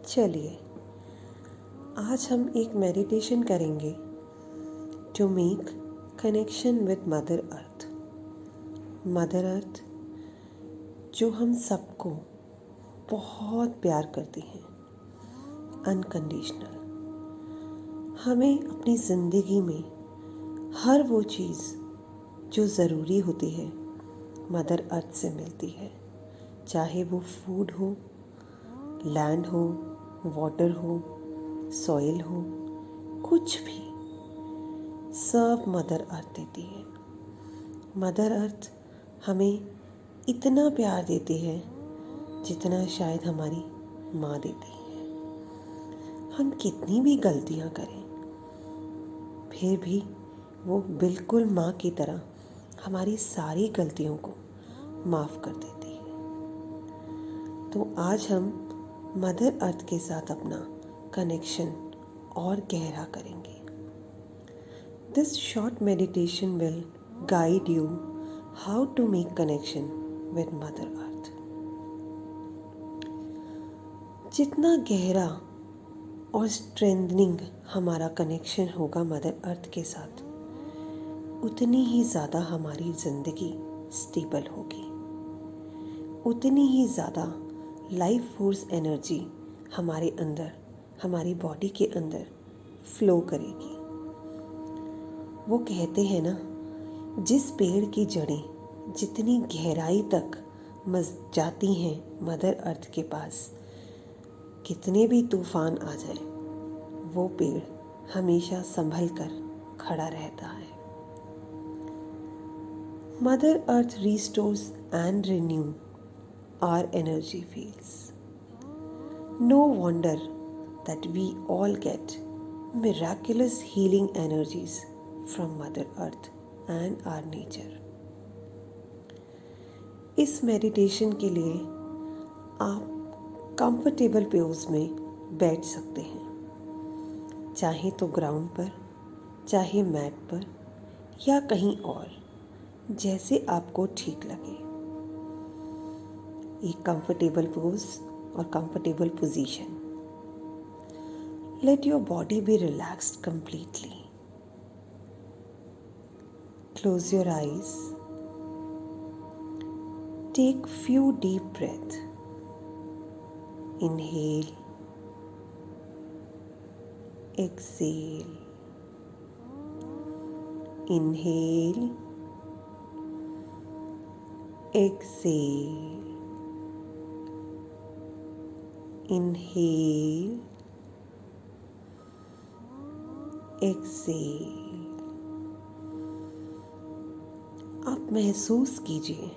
चलिए आज हम एक मेडिटेशन करेंगे to make connection with mother earth. Mother earth जो हम सबको बहुत प्यार करती हैं, अनकंडीशनल। हमें अपनी ज़िंदगी में हर वो चीज़ जो ज़रूरी होती है मदर अर्थ से मिलती है, चाहे वो फूड हो, लैंड हो, वाटर हो, सॉइल हो, कुछ भी, सब मदर अर्थ देती है। मदर अर्थ हमें इतना प्यार देती है जितना शायद हमारी माँ देती है। हम कितनी भी गलतियाँ करें फिर भी वो बिल्कुल माँ की तरह हमारी सारी गलतियों को माफ़ कर देती है। तो आज हम मदर अर्थ के साथ अपना कनेक्शन और गहरा करेंगे। This short meditation will guide you how to make connection with mother earth. जितना गहरा और स्ट्रेंथनिंग हमारा कनेक्शन होगा मदर अर्थ के साथ, उतनी ही ज़्यादा हमारी ज़िंदगी स्टेबल होगी, उतनी ही ज़्यादा लाइफ फोर्स एनर्जी हमारे अंदर, हमारी बॉडी के अंदर फ्लो करेगी। वो कहते हैं ना, जिस पेड़ की जड़ें जितनी गहराई तक जाती हैं मदर अर्थ के पास, कितने भी तूफान आ जाए वो पेड़ हमेशा संभल कर खड़ा रहता है। Mother earth restores and renew our energy fields. No wonder that we all get miraculous healing energies from Mother Earth and our nature. इस मेडिटेशन के लिए आप कंफर्टेबल पोज में बैठ सकते हैं, चाहे तो ग्राउंड पर, चाहे मैट पर या कहीं और, जैसे आपको ठीक लगे। एक कंफर्टेबल पोज और comfortable position. Let your body be relaxed completely. Close your eyes. Take few deep breaths. Inhale. Exhale. Inhale. Exhale. Inhale, exhale. आप महसूस कीजिए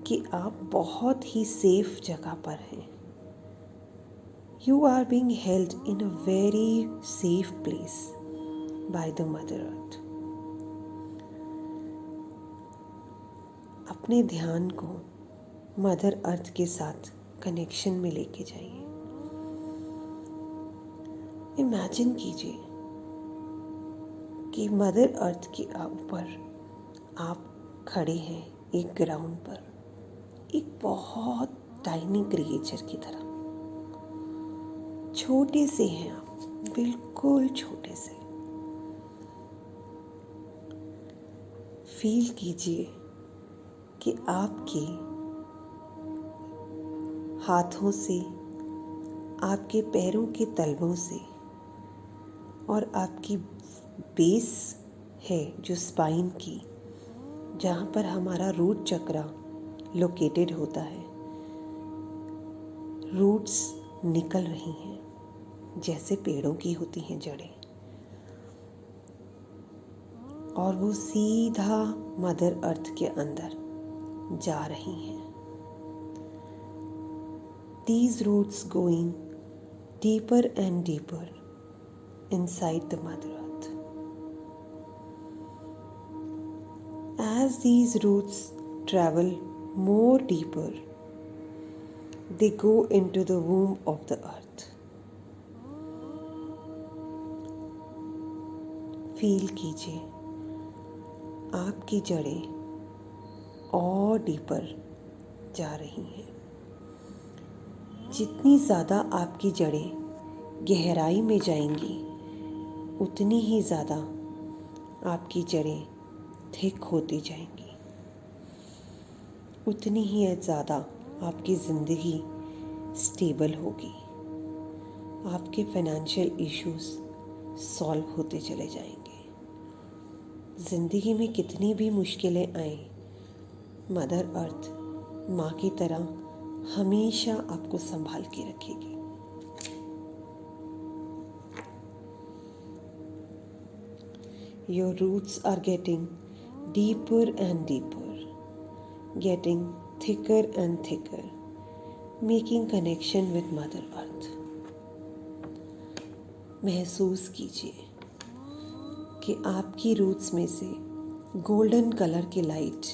कि आप बहुत ही सेफ जगह पर हैं। You are being held in a very safe place by the Mother Earth. अपने ध्यान को मदर अर्थ के साथ कनेक्शन में लेके जाइए। इमेजिन कीजिए कि मदर अर्थ के ऊपर आप खड़े हैं एक ग्राउंड पर, एक बहुत टाइनी क्रिएचर की तरह। छोटे से हैं आप, बिल्कुल छोटे से। फील कीजिए कि आपके हाथों से, आपके पैरों के तलवों से और आपकी बेस है जो स्पाइन की, जहाँ पर हमारा रूट चक्रा लोकेटेड होता है, रूट्स निकल रही हैं जैसे पेड़ों की होती हैं जड़ें, और वो सीधा मदर अर्थ के अंदर जा रही हैं। These roots going deeper and deeper inside the Mother Earth. As these roots travel more deeper, they go into the womb of the earth. Feel कीजिए आपकी जड़ें और डीपर जा रही हैं। जितनी ज़्यादा आपकी जड़ें गहराई में जाएंगी, उतनी ही ज़्यादा आपकी जड़ें थिक होती जाएंगी, उतनी ही ज़्यादा आपकी ज़िंदगी स्टेबल होगी, आपके फाइनेंशियल इश्यूज सॉल्व होते चले जाएंगे। ज़िंदगी में कितनी भी मुश्किलें आए, मदर अर्थ माँ की तरह हमेशा आपको संभाल के रखेगी। Your roots are getting deeper and deeper, getting thicker and thicker, making connection with Mother Earth. महसूस कीजिए कि आपकी रूट्स में से गोल्डन कलर की लाइट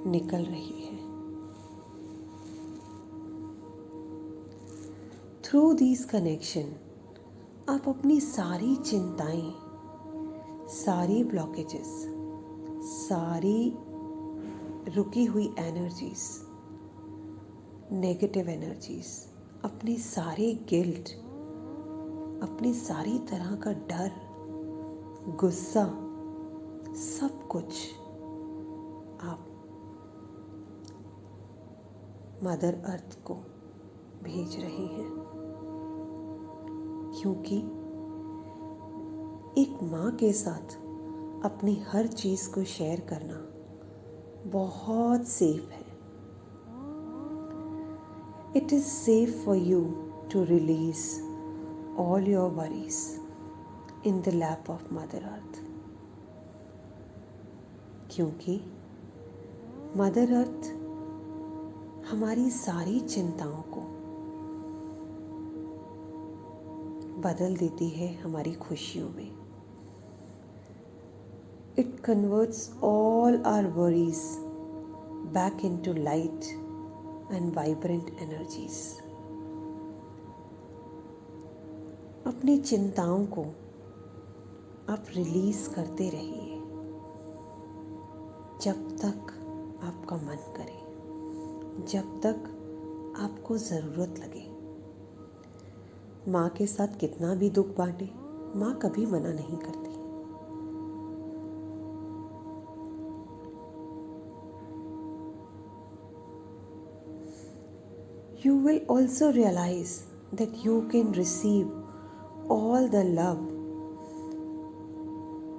निकल रही है। थ्रू दिस कनेक्शन आप अपनी सारी चिंताएं, सारी ब्लॉकेजेस, सारी रुकी हुई एनर्जीज, नेगेटिव एनर्जीज, अपने सारे गिल्ट, अपनी सारी तरह का डर, गुस्सा, सब कुछ आप मदर अर्थ को भेज रहे हैं, क्योंकि एक माँ के साथ अपनी हर चीज़ को शेयर करना बहुत सेफ है। It is safe for you to release all your worries in the lap of Mother Earth, क्योंकि मदर अर्थ हमारी सारी चिंताओं को बदल देती है हमारी खुशियों में। It converts all our worries back into light and vibrant energies. अपनी चिंताओं को आप रिलीज करते रहिए जब तक आपका मन करे, जब तक आपको ज़रूरत लगे। माँ के साथ कितना भी दुख बांटे, माँ कभी मना नहीं करती। You will also realize that you can receive all the love,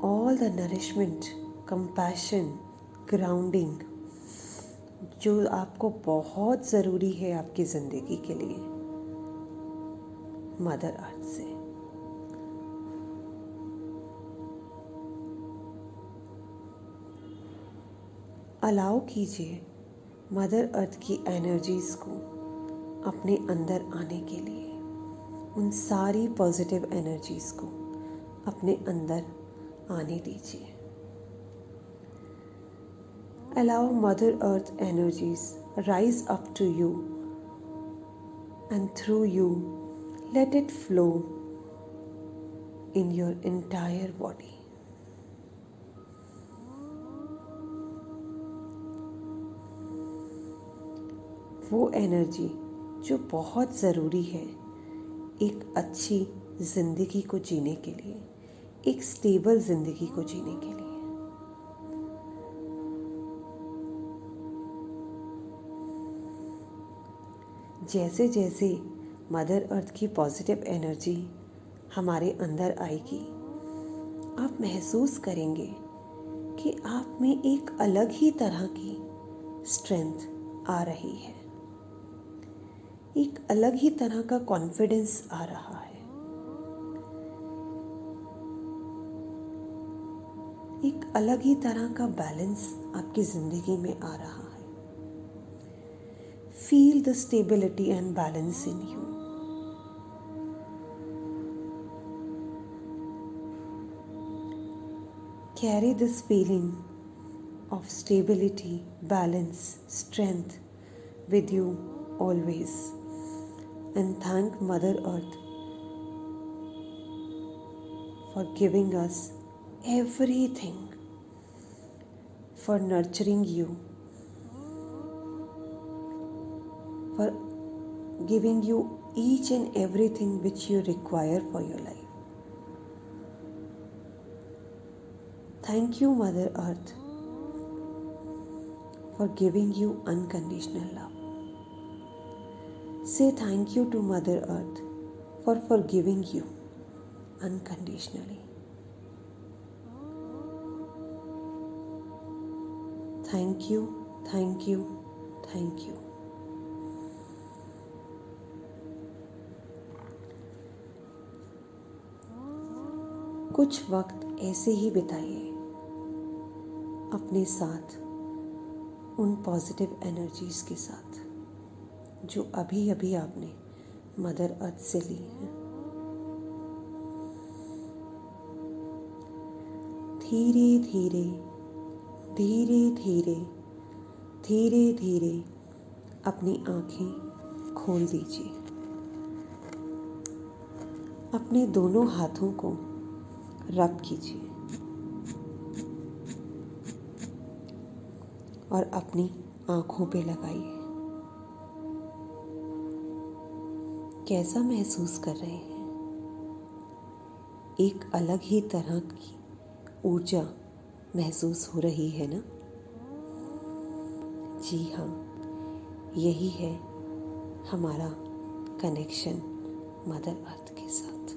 all the nourishment, compassion, grounding जो आपको बहुत ज़रूरी है आपकी ज़िंदगी के लिए, मदर अर्थ से। अलाउ कीजिए मदर अर्थ की एनर्जीज को अपने अंदर आने के लिए, उन सारी पॉजिटिव एनर्जीज को अपने अंदर आने दीजिए। Allow Mother Earth energies rise up to you, and through you let it flow in your entire body. वो एनर्जी जो बहुत ज़रूरी है एक अच्छी ज़िंदगी को जीने के लिए, एक स्टेबल ज़िंदगी को जीने के लिए। जैसे जैसे मदर अर्थ की पॉजिटिव एनर्जी हमारे अंदर आएगी, आप महसूस करेंगे कि आप में एक अलग ही तरह की स्ट्रेंथ आ रही है, एक अलग ही तरह का कॉन्फिडेंस आ रहा है, एक अलग ही तरह का बैलेंस आपकी ज़िंदगी में आ रहा है। Feel the stability and balance in you. Carry this feeling of stability, balance, strength with you always, and thank Mother Earth for giving us everything, for nurturing you, for giving you each and everything which you require for your life. Thank you, Mother Earth, for giving you unconditional love. Say thank you to Mother Earth for forgiving you unconditionally. Thank you, thank you, thank you. कुछ वक्त ऐसे ही बिताइए अपने साथ, उन positive energies के साथ जो अभी अभी आपने मदर अर्थ से ली हैं। धीरे धीरे धीरे धीरे धीरे धीरे अपनी आंखें खोल दीजिए। अपने दोनों हाथों को रब कीजिए और अपनी आंखों पे लगाइए। कैसा महसूस कर रहे हैं? एक अलग ही तरह की ऊर्जा महसूस हो रही है ना? जी हाँ, यही है हमारा कनेक्शन मदर अर्थ के साथ।